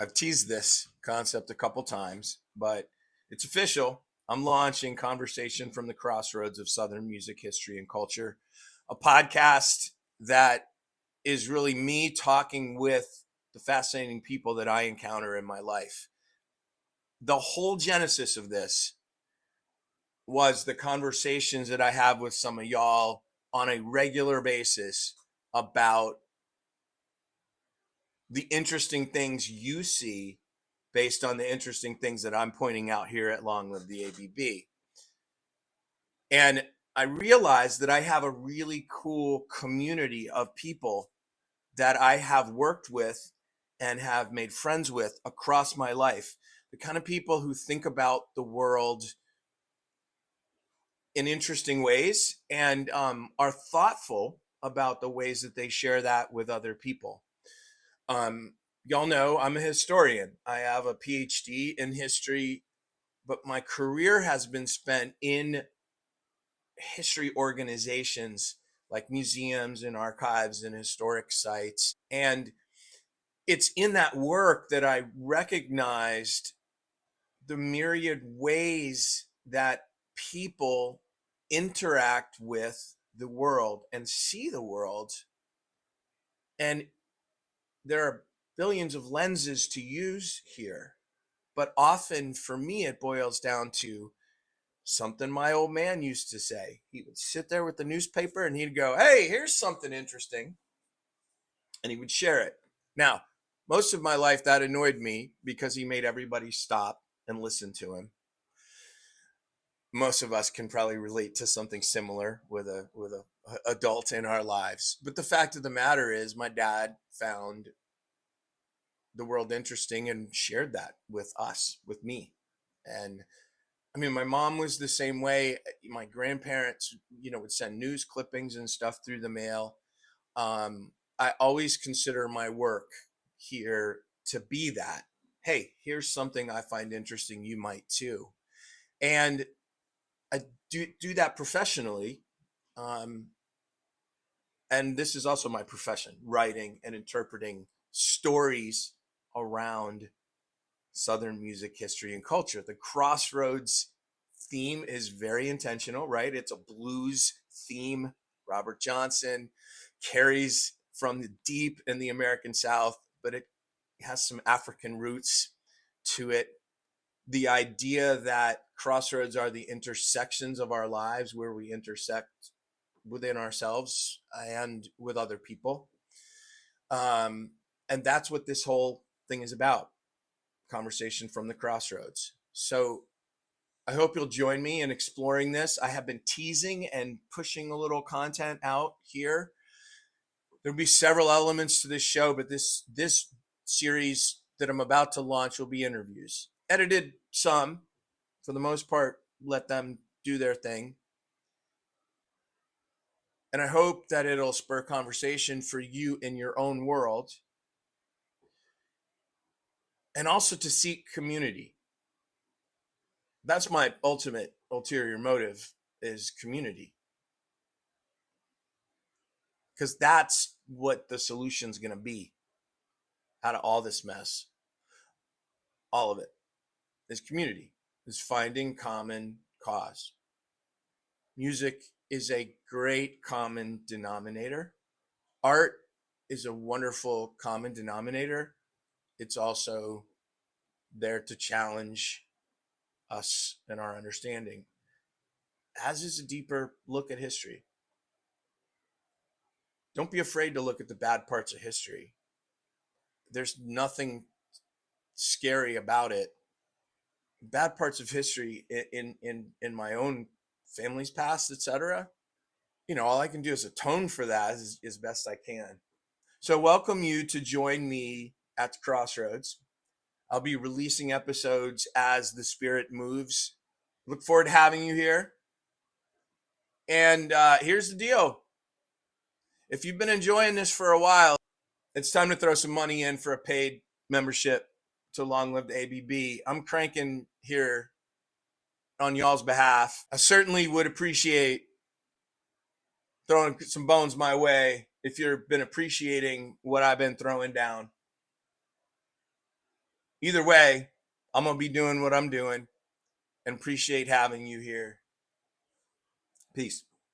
I've teased this concept a couple times, but it's official. I'm launching Conversation from the Crossroads of Southern Music History and Culture, a podcast that is really me talking with the fascinating people that I encounter in my life. The whole genesis of this was the conversations that I have with some of y'all on a regular basis about the interesting things you see based on the interesting things that I'm pointing out here at Long Live the ABB. And I realized that I have a really cool community of people that I have worked with and have made friends with across my life. The kind of people who think about the world in interesting ways and are thoughtful about the ways that they share that with other people. Y'all know I'm a historian. I have a Ph.D. in history, but my career has been spent in history organizations like museums and archives and historic sites. And it's in that work that I recognized the myriad ways that people interact with the world and see the world. And there are billions of lenses to use here. But often for me, it boils down to something my old man used to say. He would sit there with the newspaper and he'd go, "Hey, here's something interesting." And he would share it. Now, most of my life that annoyed me because he made everybody stop and listen to him. Most of us can probably relate to something similar with a adult in our lives. But the fact of the matter is my dad found the world interesting and shared that with us, with me. And I mean, my mom was the same way. My grandparents, would send news clippings and stuff through the mail. I always consider my work here to be that. Hey, here's something I find interesting. You might too. And I do that professionally. And this is also my profession, writing and interpreting stories around Southern music history and culture. The Crossroads theme is very intentional, right? It's a blues theme. Robert Johnson carries from the deep in the American South, but it has some African roots to it. The idea that crossroads are the intersections of our lives where we intersect within ourselves and with other people. And that's what this whole thing is about. Conversation from the Crossroads. So I hope you'll join me in exploring this. I have been teasing and pushing a little content out here. There'll be several elements to this show, but this series that I'm about to launch will be interviews. Edited some, for the most part, let them do their thing. And I hope that it'll spur conversation for you in your own world. And also to seek community. That's my ultimate ulterior motive, is community. Because that's what the solution's going to be out of all this mess. All of it is community, is finding common cause. Music is a great common denominator. Art is a wonderful common denominator. It's also there to challenge us and our understanding, as is a deeper look at history. Don't be afraid to look at the bad parts of history. There's nothing scary about it. Bad parts of history in my own family's past, etc. All I can do is atone for that as best I can. So welcome you to join me at the Crossroads. I'll be releasing episodes as the spirit moves. Look forward to having you here. And here's the deal. If you've been enjoying this for a while, it's time to throw some money in for a paid membership to Long Live the ABB. I'm cranking here on y'all's behalf. I certainly would appreciate throwing some bones my way if you've been appreciating what I've been throwing down. Either way, I'm going to be doing what I'm doing and appreciate having you here. Peace.